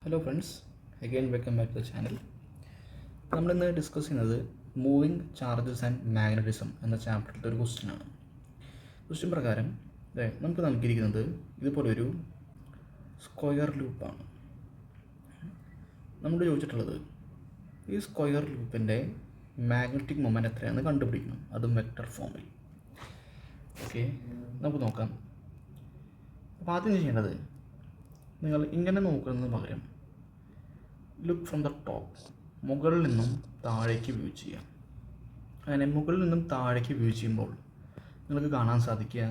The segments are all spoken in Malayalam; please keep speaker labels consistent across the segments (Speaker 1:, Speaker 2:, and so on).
Speaker 1: Hello friends, again welcome back to the channel. നമ്മളിന്ന് ഡിസ്കസ് ചെയ്യുന്നത് മൂവിങ് ചാർജസ് ആൻഡ് മാഗ്നറ്റിസം എന്ന ചാപ്റ്ററിലെ ഒരു ക്വസ്റ്റ്യനാണ്. ക്വസ്റ്റ്യൻ പ്രകാരം നമുക്ക് നൽകിയിരിക്കുന്നത് ഇതുപോലെ ഒരു സ്ക്വയർ ലൂപ്പാണ്. നമ്മൾ ചോദിച്ചിട്ടുള്ളത് ഈ സ്ക്വയർ ലൂപ്പിൻ്റെ മാഗ്നറ്റിക് മൊമെൻ്റ് എത്രയാണെന്ന് കണ്ടുപിടിക്കണം, അതും വെക്റ്റർ ഫോമിൽ. ഓക്കെ, നമുക്ക് നോക്കാം. അപ്പോൾ ആദ്യം ചെയ്യേണ്ടത്, നിങ്ങൾ ഇങ്ങനെ നോക്കുന്നതിന് പകരം ലുക്ക് ഫ്രം ദ ടോപ്പ്, മുകളിൽ നിന്നും താഴേക്ക് വ്യൂ ചെയ്യാം. അങ്ങനെ മുകളിൽ നിന്നും താഴേക്ക് വ്യൂ ചെയ്യുമ്പോൾ നിങ്ങൾക്ക് കാണാൻ സാധിക്കുക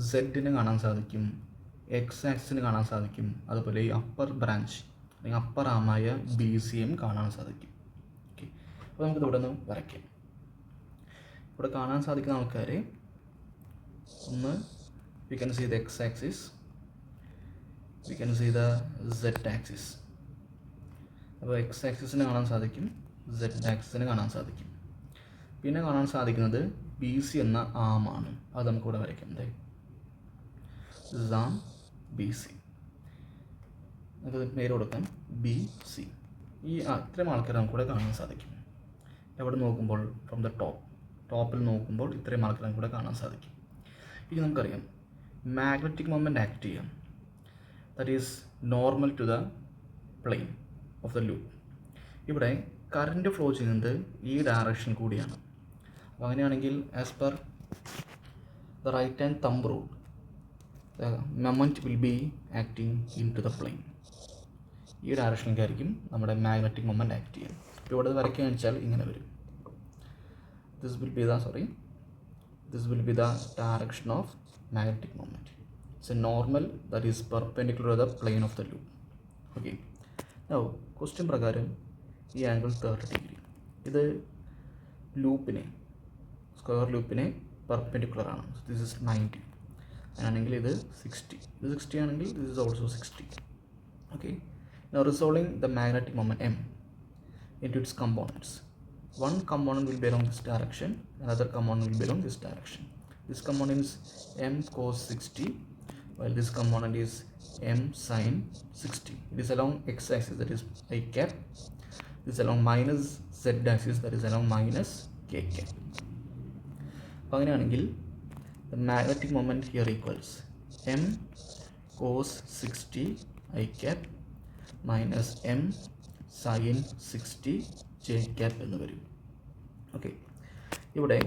Speaker 1: സെഡിന് കാണാൻ സാധിക്കും, എക്സ് ആക്സിന് കാണാൻ സാധിക്കും, അതുപോലെ ഈ അപ്പർ ബ്രാഞ്ച് അല്ലെങ്കിൽ അപ്പർ ആമായ ബി സി എം കാണാൻ സാധിക്കും. ഓക്കെ, അപ്പോൾ നമുക്കിത് ഇവിടെ നിന്ന് വരയ്ക്കാം. ഇവിടെ കാണാൻ സാധിക്കുന്ന ആൾക്കാരെ ഒന്ന് we can see the X axis, we can see the Z axis. അപ്പോൾ എക്സ് ആക്സിസിന് കാണാൻ സാധിക്കും, സെഡ് ആക്സിസിന് കാണാൻ സാധിക്കും. പിന്നെ കാണാൻ സാധിക്കുന്നത് ബി സി എന്ന ആമാണ്. അത് നമുക്കിവിടെ വരയ്ക്കാം. ആം ബി സി, നമുക്ക് പേര് കൊടുക്കാം ബി സി. ഈ ഇത്രയും ആൾക്കാരെ നമുക്കിവിടെ കാണാൻ സാധിക്കും. എവിടെ നോക്കുമ്പോൾ ഫ്രം ദ ടോപ്പിൽ നോക്കുമ്പോൾ ഇത്രയും ആൾക്കാരെ നമുക്കിവിടെ കാണാൻ സാധിക്കും. ഇനി നമുക്കറിയാം മാഗ്നറ്റിക് മൊമെൻ്റ് ആക്ട് ചെയ്യാം, that is normal to the plane of the loop. ഇവിടെ കറൻറ്റ് ഫ്ലോ ചെയ്യുന്നത് ഈ ഡയറക്ഷൻ കൂടിയാണ്. അപ്പോൾ അങ്ങനെയാണെങ്കിൽ as per the right hand thumb rule the moment will be acting into the plane. ഈ ഡയറക്ഷനിലേക്കായിരിക്കും നമ്മുടെ മാഗ്നറ്റിക് മൊമെൻറ്റ് ആക്ട് ചെയ്യുക. ഇപ്പോൾ ഇവിടെ വരയ്ക്കുകയെന്ന് വെച്ചാൽ ഇങ്ങനെ വരും. This will be the direction of magnetic moment. It's a normal that is perpendicular to the plane of the loop. Okay, now question പ്രകാരം ഈ ആംഗിൾ 30 ഡിഗ്രി, ഇത് ലൂപ്പിനെ സ്ക്വയർ ലൂപ്പിനെ പെർപെൻഡിക്കുലർ ആണ്. ദിസ് ഇസ് 90 ആണെങ്കിൽ ഇത് 60, ഇത് 60 ആണെങ്കിൽ this is also 60. Okay, now resolving the magnetic moment m into its components. One component will be along this direction, another component will be along this direction. This component is m cos 60, while this component is m sin 60. It is along x axis, that is I cap. This is along minus z axis, that is along minus k cap. അപ്പോൾ അങ്ങനെയാണെങ്കിൽ the magnetic moment here equals m cos 60 I cap minus m sin 60 j cap എന്ന് വരും. ഓക്കെ, ഇവിടെ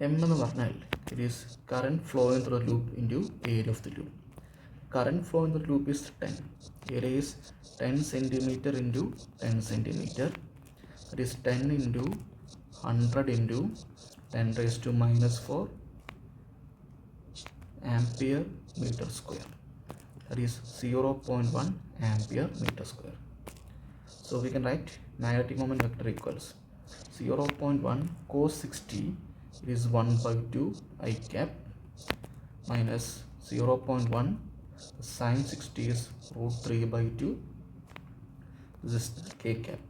Speaker 1: m എന്ന് പറഞ്ഞാൽ it is current flowing through the loop into area of the loop. Current flow in the loop is 10, area is 10 centimetre into 10 centimetre, that is 10 into 100 into 10 raise to -4 ampere metre square, that is 0.1 ampere metre square. So we can write magnetic moment vector equals 0.1 cos 60, it is 1/2 I cap, minus 0.1 sin 60 is √3/2, this is k cap.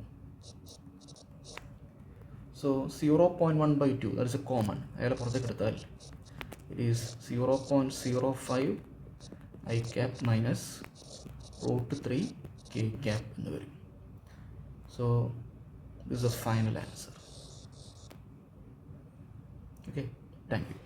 Speaker 1: So 0.1/2, that is a common, അയാളെ പുറത്തേക്ക് എടുത്താൽ it is 0.05 I cap minus √3 k cap എന്ന് വരും. So this is the final answer. Okay, thank you.